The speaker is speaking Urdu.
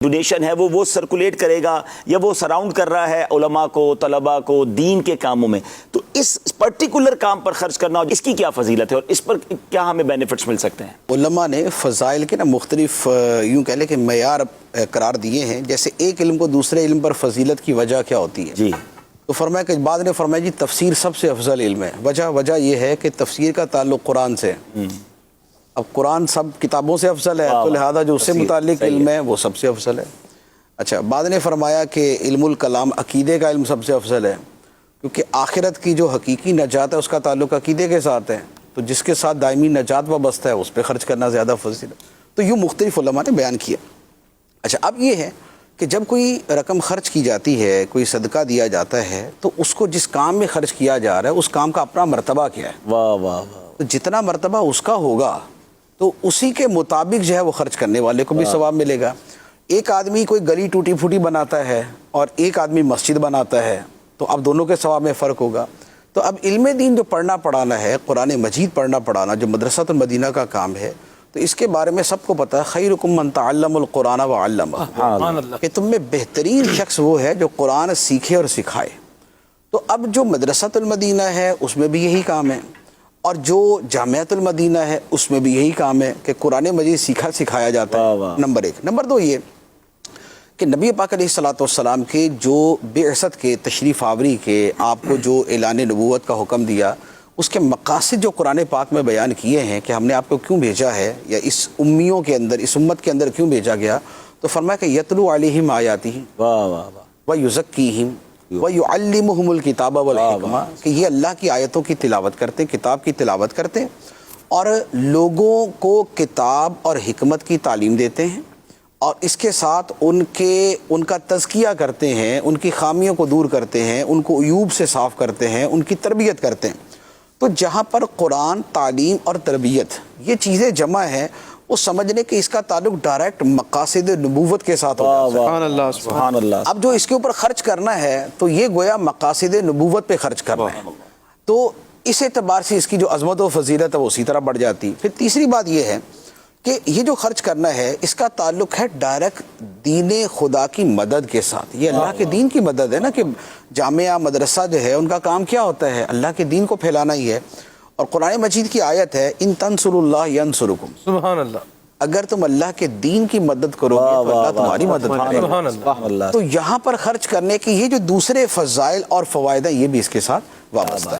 ڈونیشن ہے وہ سرکولیٹ کرے گا یا وہ سراؤنڈ کر رہا ہے علماء کو، طلباء کو، دین کے کاموں میں، تو اس پرٹیکولر کام پر خرچ کرنا، اس کی کیا فضیلت ہے اور اس پر کیا ہمیں بینیفٹس مل سکتے ہیں؟ علماء نے فضائل کے مختلف یوں کہہ لیں کہ معیار قرار دیے ہیں، جیسے ایک علم کو دوسرے علم پر فضیلت کی وجہ کیا ہوتی ہے جی، تو فرمایا کہ بعد نے فرمایا جی تفسیر سب سے افضل علم ہے۔ وجہ یہ ہے کہ تفسیر کا تعلق قرآن سے، اب قرآن سب کتابوں سے افضل ہے تو لہذا جو اس سے متعلق علم ہے وہ سب سے افضل ہے۔ اچھا، بعد نے فرمایا کہ علم الکلام، عقیدے کا علم سب سے افضل ہے، کیونکہ آخرت کی جو حقیقی نجات ہے اس کا تعلق عقیدے کے ساتھ ہے، تو جس کے ساتھ دائمی نجات وابستہ ہے اس پہ خرچ کرنا زیادہ فضیل ہے۔ تو یوں مختلف علماء نے بیان کیا۔ اچھا، اب یہ ہے کہ جب کوئی رقم خرچ کی جاتی ہے، کوئی صدقہ دیا جاتا ہے، تو اس کو جس کام میں خرچ کیا جا رہا ہے اس کام کا اپنا مرتبہ کیا ہے؟ واہ واہ واہ، تو جتنا مرتبہ اس کا ہوگا تو اسی کے مطابق جو ہے وہ خرچ کرنے والے کو بھی ثواب ملے گا۔ ایک آدمی کوئی گلی ٹوٹی پھوٹی بناتا ہے اور ایک آدمی مسجد بناتا ہے، تو اب دونوں کے ثواب میں فرق ہوگا۔ تو اب علم دین جو پڑھنا پڑھانا ہے، قرآن مجید پڑھنا پڑھانا جو مدرسۃ المدینہ کا کام ہے، تو اس کے بارے میں سب کو پتہ ہے، خیرکم من تعلم القرآن وعلمہ، کہ تم میں بہترین شخص وہ ہے جو قرآن سیکھے اور سکھائے۔ تو اب جو مدرسۃ المدینہ ہے اس میں بھی یہی کام ہے، اور جو جامعۃ المدینہ ہے اس میں بھی یہی کام ہے کہ قرآن مجید سکھایا جاتا ہے، نمبر ایک۔ نمبر دو یہ کہ نبی پاک علیہ الصلوۃ والسلام کے جو بعثت کے، تشریف آوری کے، آپ کو جو اعلان نبوت کا حکم دیا، اس کے مقاصد جو قرآن پاک میں بیان کیے ہیں کہ ہم نے آپ کو کیوں بھیجا ہے، یا اس امیوں کے اندر، اس امت کے اندر کیوں بھیجا گیا، تو فرمایا کہ یتلو علیہم آیاتہ ویزکیہم ویعلمہم الکتاب والحکمہ، کہ یہ اللہ کی آیتوں کی تلاوت کرتے، کتاب کی تلاوت کرتے، اور لوگوں کو کتاب اور حکمت کی تعلیم دیتے ہیں، اور اس کے ساتھ ان کا تزکیہ کرتے ہیں، ان کی خامیوں کو دور کرتے ہیں، ان کو عیوب سے صاف کرتے ہیں، ان کی تربیت کرتے ہیں۔ تو جہاں پر قرآن، تعلیم اور تربیت یہ چیزیں جمع ہیں، وہ سمجھنے کہ اس کا تعلق ڈائریکٹ مقاصد نبوت کے ساتھ ہوتا ہے۔ سبحان اللہ، سبحان اللہ۔ اب جو اس کے اوپر خرچ کرنا ہے تو یہ گویا مقاصد نبوت پہ خرچ کرنا ہے، تو اس اعتبار سے اس کی جو عظمت و فضیلت ہے وہ اسی طرح بڑھ جاتی۔ پھر تیسری بات یہ ہے کہ یہ جو خرچ کرنا ہے اس کا تعلق ہے ڈائریکٹ دین خدا کی مدد کے ساتھ، یہ اللہ کے دین کی مدد ہے نا، کہ جامعہ مدرسہ جو ہے ان کا کام کیا ہوتا ہے؟ اللہ کے دین کو پھیلانا ہی ہے۔ اور قرآن مجید کی آیت ہے ان تنصروا اللہ ینصرکم، سبحان اللہ، اگر تم اللہ کے دین کی مدد کرو گے تو اللہ تمہاری مدد کرے گا۔ سبحان اللہ۔ تو یہاں پر خرچ کرنے کے یہ جو دوسرے فضائل اور فوائد ہیں یہ بھی اس کے ساتھ وابستہ ہے۔